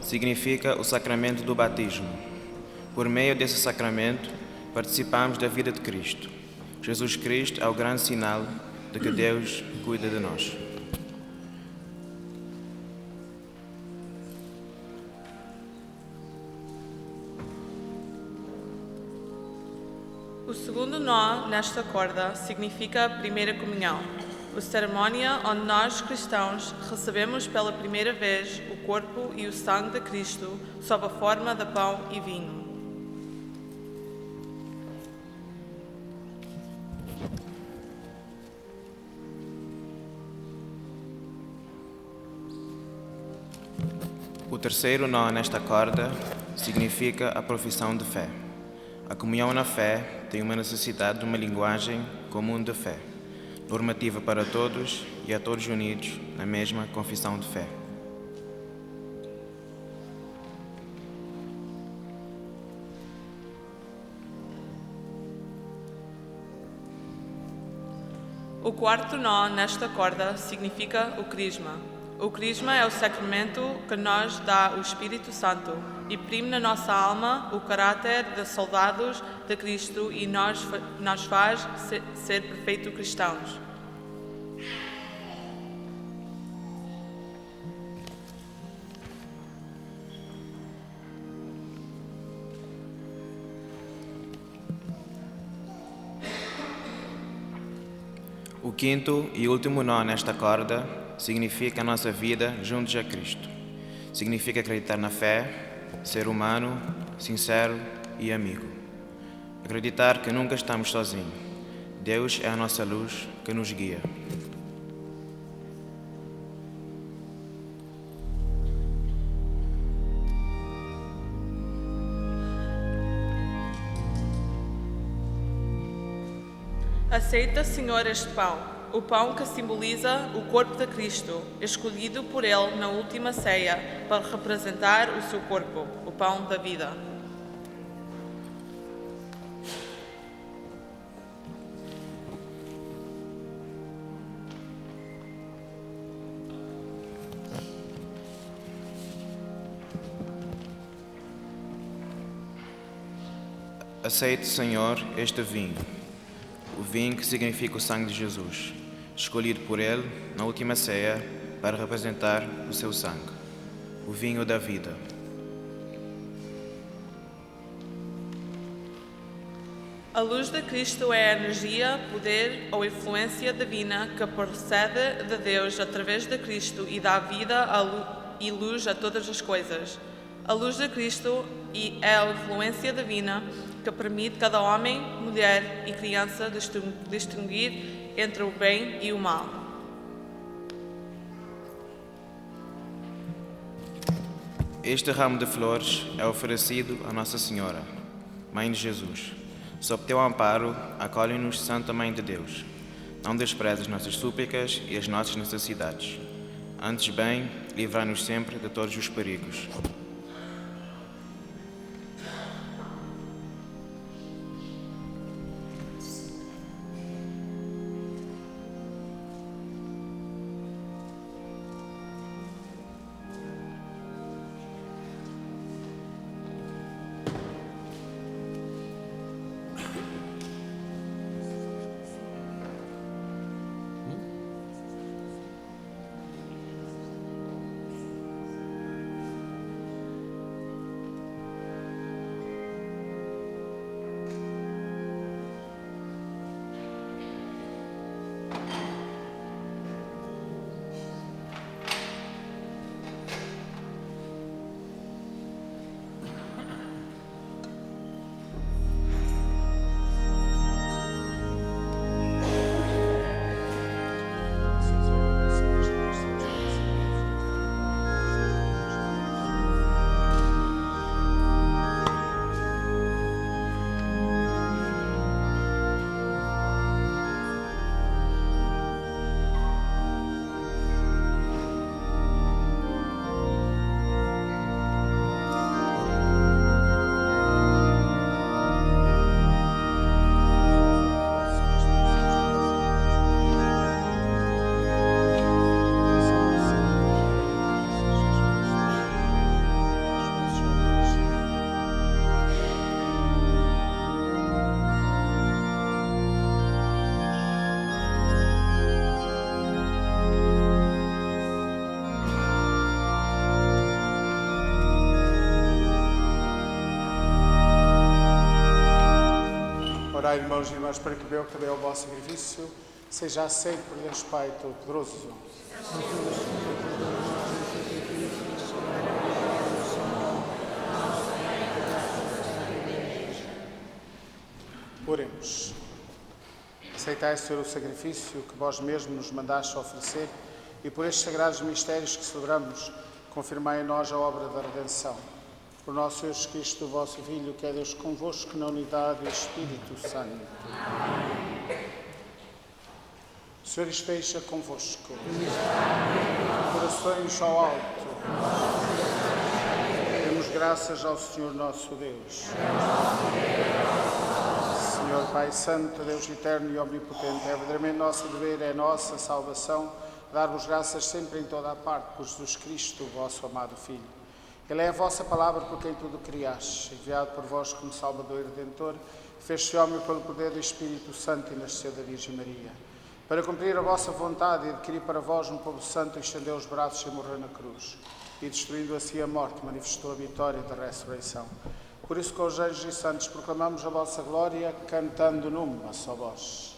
significa o sacramento do batismo. Por meio desse sacramento, participamos da vida de Cristo. Jesus Cristo é o grande sinal de que Deus cuida de nós.
O segundo nó nesta corda significa a primeira comunhão, a cerimónia onde nós, cristãos, recebemos pela primeira vez o corpo e o sangue de Cristo sob a forma de pão e vinho.
O terceiro nó nesta corda significa a profissão de fé. A comunhão na fé tem uma necessidade de uma linguagem comum de fé, normativa para todos e a todos unidos na mesma confissão de fé.
O quarto nó nesta corda significa o crisma. O crisma é o sacramento que nos dá o Espírito Santo, imprime na nossa alma o caráter de soldados de Cristo e nos faz ser perfeitos cristãos.
O quinto e último nó nesta corda significa a nossa vida juntos a Cristo. Significa acreditar na fé, ser humano, sincero e amigo. Acreditar que nunca estamos sozinhos. Deus é a nossa luz que nos guia.
Aceita, Senhor, este pão, o pão que simboliza o corpo de Cristo, escolhido por Ele na última ceia para representar o seu corpo, o pão da vida.
Aceite, Senhor, este vinho, o vinho que significa o sangue de Jesus, escolhido por Ele na última ceia para representar o seu sangue, o vinho da vida.
A luz de Cristo é a energia, poder ou influência divina que procede de Deus através de Cristo e dá vida e luz a todas as coisas. A luz de Cristo é a influência divina que permite cada homem, mulher e criança distinguir entre o bem e o mal.
Este ramo de flores é oferecido a Nossa Senhora, Mãe de Jesus. Sob teu amparo, acolhe-nos, Santa Mãe de Deus. Não desprezes nossas súplicas e as nossas necessidades. Antes bem, livrai-nos sempre de todos os perigos.
Orai, irmãos e irmãs, para que o meu, que também é o vosso sacrifício, seja aceito por Deus Pai Todo-Poderoso. Oremos. Aceitai, Senhor, o sacrifício que vós mesmo nos mandaste oferecer e por estes sagrados mistérios que celebramos, confirmai em nós a obra da redenção. Por nosso Senhor Jesus Cristo, vosso Filho, que é Deus convosco na unidade do Espírito Santo. Amém. O Senhor esteja convosco. Corações ao alto. Demos graças ao Senhor nosso Deus. Senhor Pai Santo, Deus eterno e omnipotente, é verdadeiramente nosso dever, é nossa salvação, dar-vos graças sempre em toda a parte por Jesus Cristo, o vosso amado Filho. Ele é a vossa palavra por quem tudo criaste, enviado por vós como Salvador e Redentor, fez-se homem pelo poder do Espírito Santo e nasceu da Virgem Maria. Para cumprir a vossa vontade e adquirir para vós um povo santo, estendeu os braços e morreu na cruz. E destruindo assim a morte, manifestou a vitória da ressurreição. Por isso, com os anjos e santos, proclamamos a vossa glória, cantando numa só voz.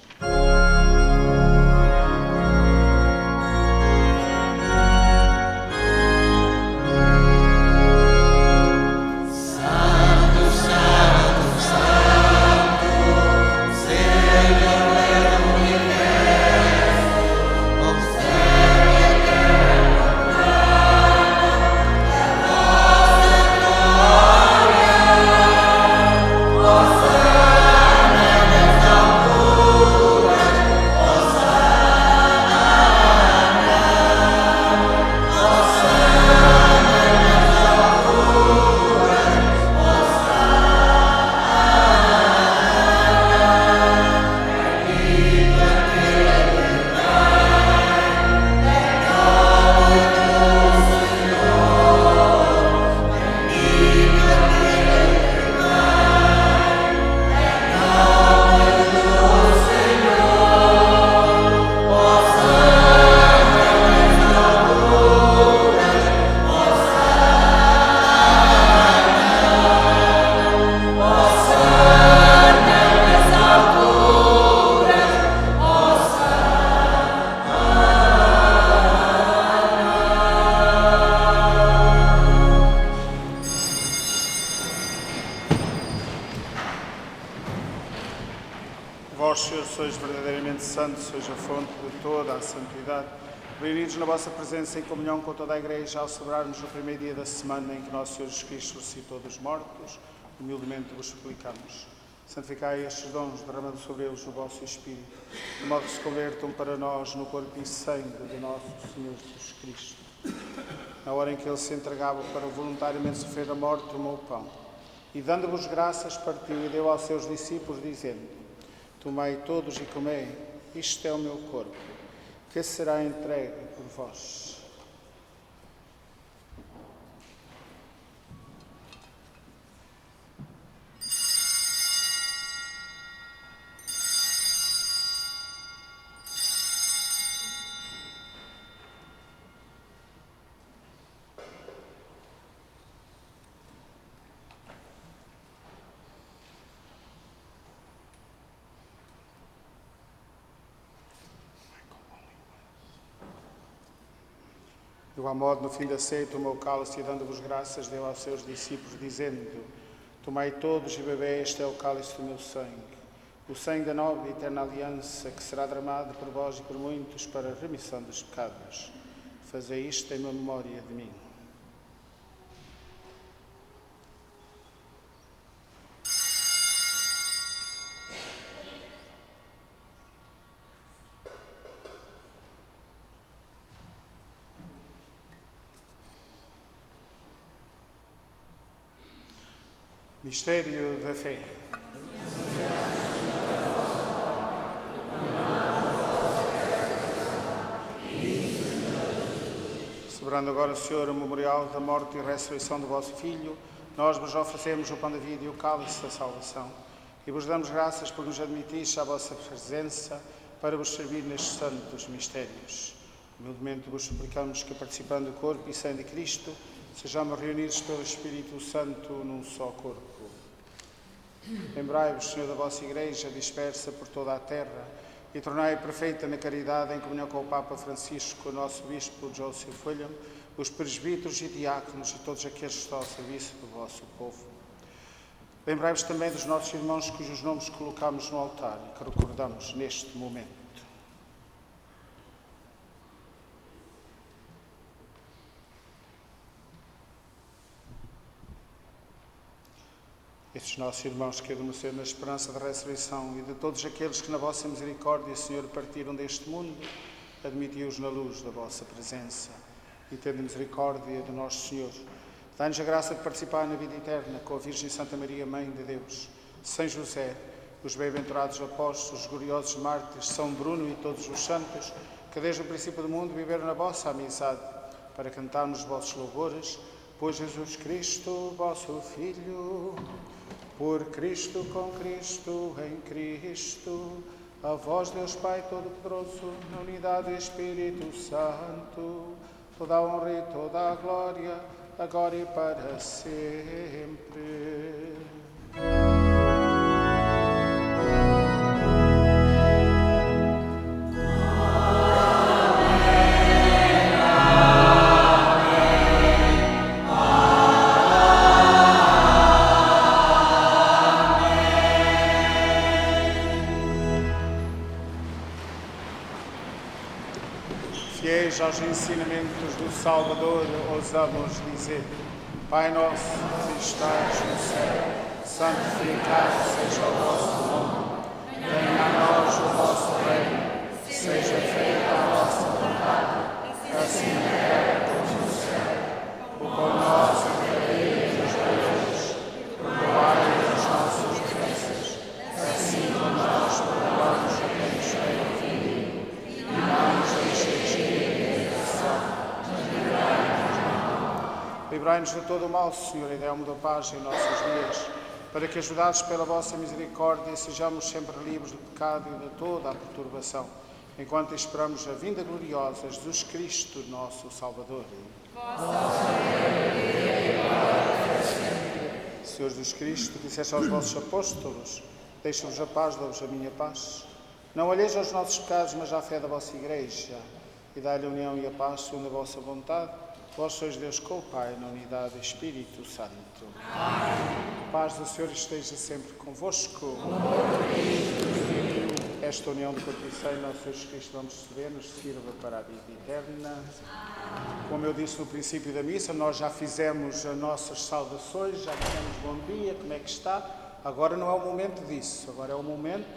Vós, Senhor, sois verdadeiramente santos, sois a fonte de toda a santidade. Reunidos na vossa presença em comunhão com toda a Igreja, ao celebrarmos o primeiro dia da semana em que nosso Senhor Jesus Cristo ressuscitou dos mortos, humildemente vos suplicamos. Santificai estes dons, derramando sobre eles o vosso Espírito, de modo que se convertam para nós no corpo e sangue de nosso Senhor Jesus Cristo. Na hora em que ele se entregava para voluntariamente sofrer a morte, tomou o pão e, dando-vos graças, partiu e deu aos seus discípulos, dizendo: Tomai todos e comei, isto é o meu corpo, que será entregue por vós. De igual modo, no fim da ceia, tomou o cálice e, dando-vos graças, deu aos seus discípulos, dizendo: Tomai todos e bebei, este é o cálice do meu sangue, o sangue da nova e eterna aliança, que será derramado por vós e por muitos para a remissão dos pecados. Fazei isto em memória de mim. Mistério da fé. Celebrando agora, Senhor, o memorial da morte e ressurreição do vosso Filho, nós vos oferecemos o pão da vida e o cálice da salvação. E vos damos graças por nos admitir à vossa presença para vos servir nestes santos mistérios. Humildemente vos suplicamos que, participando do corpo e sangue de Cristo, sejamos reunidos pelo Espírito Santo num só corpo. Lembrai-vos, Senhor, da vossa Igreja dispersa por toda a terra e tornai perfeita na caridade em comunhão com o Papa Francisco, o nosso Bispo Joseph William, os presbíteros e diáconos e todos aqueles que estão ao serviço do vosso povo. Lembrai-vos também dos nossos irmãos cujos nomes colocamos no altar e que recordamos neste momento. Estes nossos irmãos que adormeceram na esperança da ressurreição e de todos aqueles que na vossa misericórdia, Senhor, partiram deste mundo, admiti-os na luz da vossa presença e tende misericórdia do nosso Senhor. Dai-nos a graça de participar na vida eterna com a Virgem Santa Maria, Mãe de Deus, São José, os bem-aventurados apóstolos, os gloriosos mártires, São Bruno e todos os santos, que desde o princípio do mundo viveram na vossa amizade, para cantarmos os vossos louvores, por Jesus Cristo, vosso Filho, por Cristo, com Cristo, em Cristo, a vós, Deus Pai Todo-Poderoso, na unidade do Espírito Santo, toda a honra e toda a glória, agora e para sempre. Fiéis aos ensinamentos do Salvador, ousamos dizer: Pai nosso, que estás no céu, santificado seja o vosso nome. Venha a nós o vosso reino, seja feita a vossa vontade, assim na terra como no céu. O pão nosso de cada dia nos dai hoje, perdoai as nossas ofensas, assim como nós perdoamos a quem nos tem ofendido, e não nos deixeis cair em tentação, mas livrai-nos do mal. Livrai-nos de todo o mal, Senhor, e dai-me da paz em nossos dias, para que, ajudados pela vossa misericórdia, sejamos sempre livres do pecado e de toda a perturbação, enquanto esperamos a vinda gloriosa de Jesus Cristo, nosso Salvador. Senhor Jesus Cristo, disseste aos vossos apóstolos: deixa-vos a paz, dou-vos a minha paz. Não olheis aos nossos pecados, mas à fé da vossa Igreja, e dai-lhe a união e a paz, segundo a vossa vontade. Vós sois Deus com o Pai, na unidade do Espírito Santo. Amém. A paz do Senhor esteja sempre convosco. Esta união de corpo e sangue, nosso Senhor Jesus Cristo, vamos receber, nos sirva para a vida eterna. Como eu disse no princípio da missa, nós já fizemos as nossas saudações, já dissemos bom dia, como é que está? Agora não é o momento disso, agora é o momento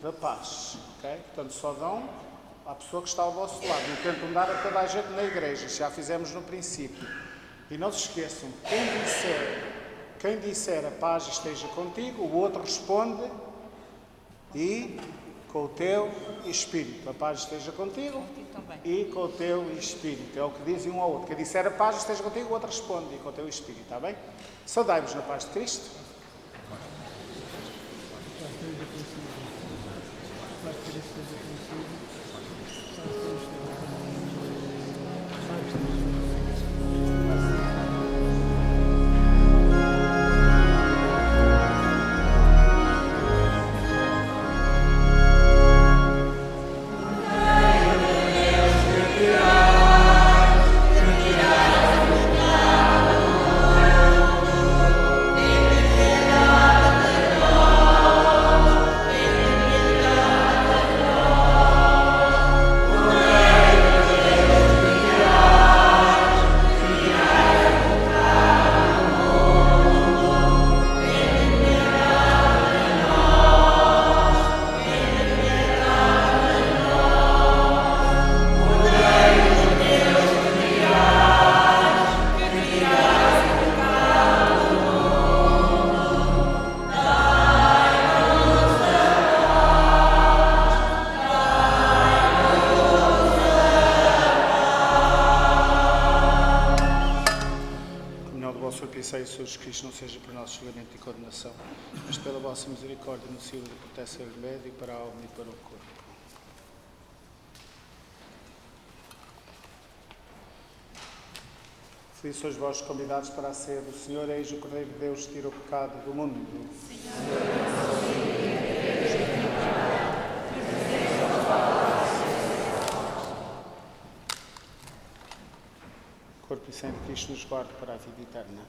da paz, ok? Portanto, só dão à pessoa que está ao vosso lado, não tentam dar a toda a gente na igreja, já fizemos no princípio. E não se esqueçam, quem disser a paz esteja contigo, o outro responde: e com o teu espírito. A paz esteja contigo e com o teu espírito. É o que dizem um ao outro. Quem disser a paz esteja contigo, o outro responde: e com o teu espírito. Está bem? Saudai-vos na paz de Cristo. Jesus Cristo, não seja para nosso julgamento e condenação, mas pela vossa misericórdia nos sirva de proteção e remédio para a alma e para o corpo. Felizes sois vós convidados para a ceia do Senhor, eis o Cordeiro de Deus que tira o pecado do mundo. Corpo e sangue de Cristo nos guarde para a vida eterna.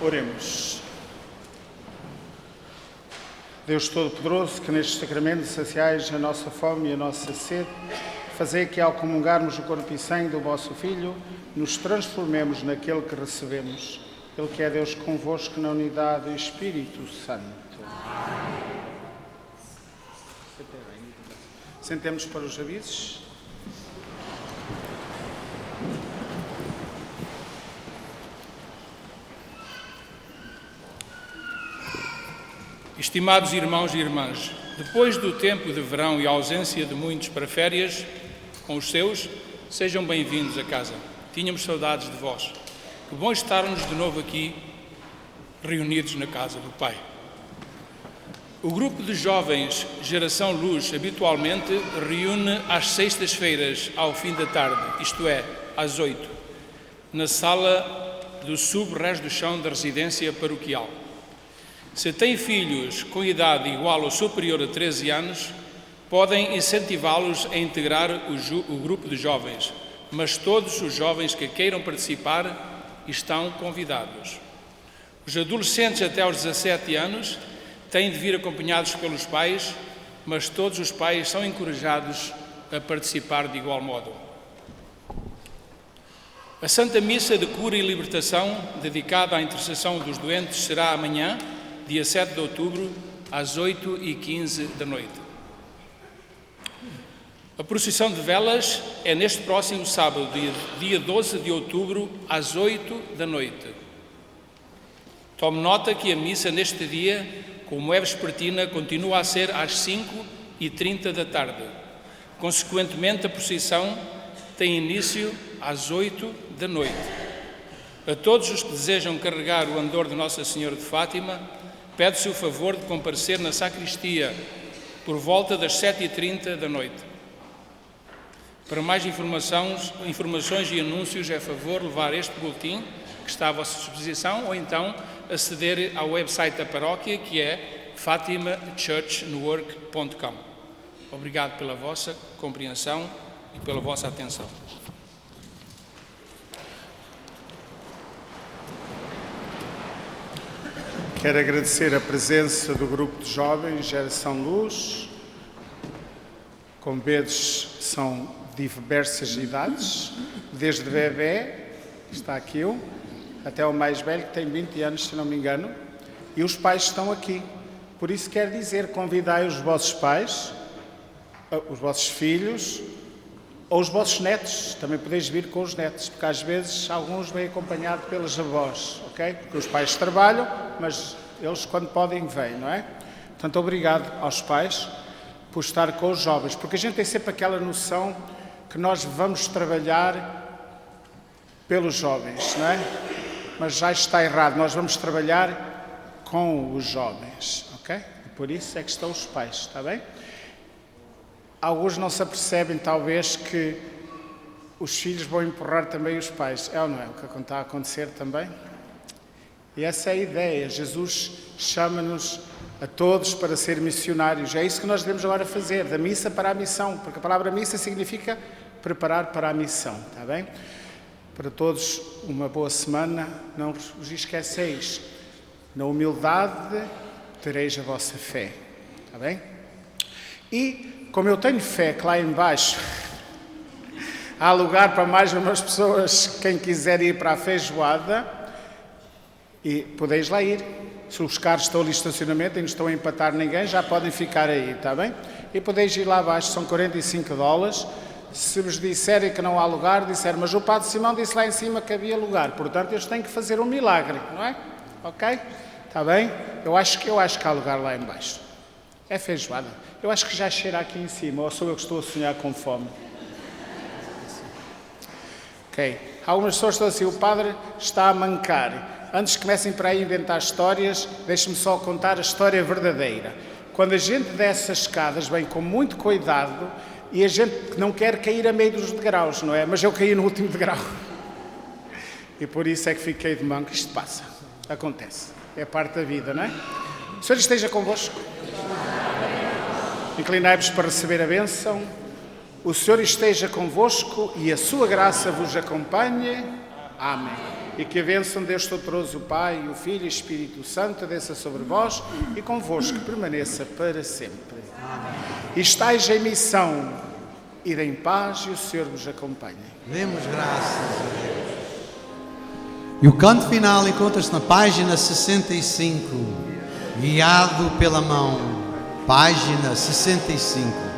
Oremos. Deus Todo-Poderoso, que nestes sacramentos saciais a nossa fome e a nossa sede, fazei que ao comungarmos o corpo e sangue do vosso Filho, nos transformemos naquele que recebemos. Ele que é Deus convosco na unidade do Espírito Santo. Sentemos para os avisos.
Estimados irmãos e irmãs, depois do tempo de verão e a ausência de muitos para férias com os seus, sejam bem-vindos a casa. Tínhamos saudades de vós. Que bom estarmos de novo aqui, reunidos na casa do Pai. O grupo de jovens Geração Luz habitualmente reúne às sextas-feiras, ao fim da tarde, isto é, às 8, na sala do sub-res do chão da residência paroquial. Se têm filhos com idade igual ou superior a 13 anos, podem incentivá-los a integrar o grupo de jovens, mas todos os jovens que queiram participar estão convidados. Os adolescentes até aos 17 anos têm de vir acompanhados pelos pais, mas todos os pais são encorajados a participar de igual modo. A Santa Missa de Cura e Libertação, dedicada à intercessão dos doentes, será amanhã, dia 7 de outubro, às 8h15 da noite. A procissão de velas é neste próximo sábado, dia 12 de outubro, às 8 da noite. Tome nota que a missa neste dia, como é vespertina, continua a ser às 5h30 da tarde. Consequentemente, a procissão tem início às 8 da noite. A todos os que desejam carregar o andor de Nossa Senhora de Fátima, pede-se o favor de comparecer na sacristia por volta das 7h30 da noite. Para mais informações e anúncios, é favor levar este boletim que está à vossa disposição ou então aceder ao website da paróquia, que é fatimachurchnetwork.com. Obrigado pela vossa compreensão e pela vossa atenção.
Quero agradecer a presença do grupo de jovens Geração Luz. Como vedes, são diversas idades, desde bebê, está aqui eu, até o mais velho, que tem 20 anos, se não me engano, e os pais estão aqui. Por isso quer dizer, convidai os vossos pais, os vossos filhos, ou os vossos netos. Também podeis vir com os netos, porque às vezes alguns vêm acompanhados pelas avós, ok? Porque os pais trabalham, mas eles quando podem vêm, não é? Portanto, obrigado aos pais por estar com os jovens, porque a gente tem sempre aquela noção que nós vamos trabalhar pelos jovens, não é? Mas já está errado, nós vamos trabalhar com os jovens, ok? E por isso é que estão os pais, está bem? Alguns não se apercebem, talvez, que os filhos vão empurrar também os pais. É ou não é o que está a acontecer também? E essa é a ideia. Jesus chama-nos a todos para ser missionários. É isso que nós devemos agora fazer, da missa para a missão, porque a palavra missa significa preparar para a missão, está bem? Para todos, uma boa semana. Não vos esqueceis, na humildade tereis a vossa fé, está bem? E, como eu tenho fé que lá embaixo há lugar para mais umas pessoas, quem quiser ir para a feijoada, e podeis lá ir. Se os carros estão ali em estacionamento e não estão a empatar ninguém, já podem ficar aí, está bem? E podeis ir lá abaixo, são $45. Se vos disserem que não há lugar, disser, mas o Padre Simão disse lá em cima que havia lugar. Portanto, eles têm que fazer um milagre, não é? Ok? Está bem? Eu acho que há lugar lá embaixo. É feijoada. Eu acho que já cheira aqui em cima, ou sou eu que estou a sonhar com fome? Ok. Algumas pessoas estão assim, o padre está a mancar. Antes que comecem para aí a inventar histórias, deixe-me só contar a história verdadeira. Quando a gente desce as escadas, vem com muito cuidado e a gente não quer cair a meio dos degraus, não é? Mas eu caí no último degrau. E por isso é que fiquei de manco. Isto passa. Acontece. É parte da vida, não é? O Senhor esteja convosco. Inclinai-vos para receber a bênção. O Senhor esteja convosco e a sua graça vos acompanhe. Amém. E que a bênção de Deus Todo-Poderoso, o Pai, o Filho e o Espírito Santo desça sobre vós e convosco permaneça para sempre. Amém. E estais em missão, id em paz e o Senhor vos acompanhe.
Demos graças a Deus. E o canto final encontra-se na página 65, guiado pela mão, página 65.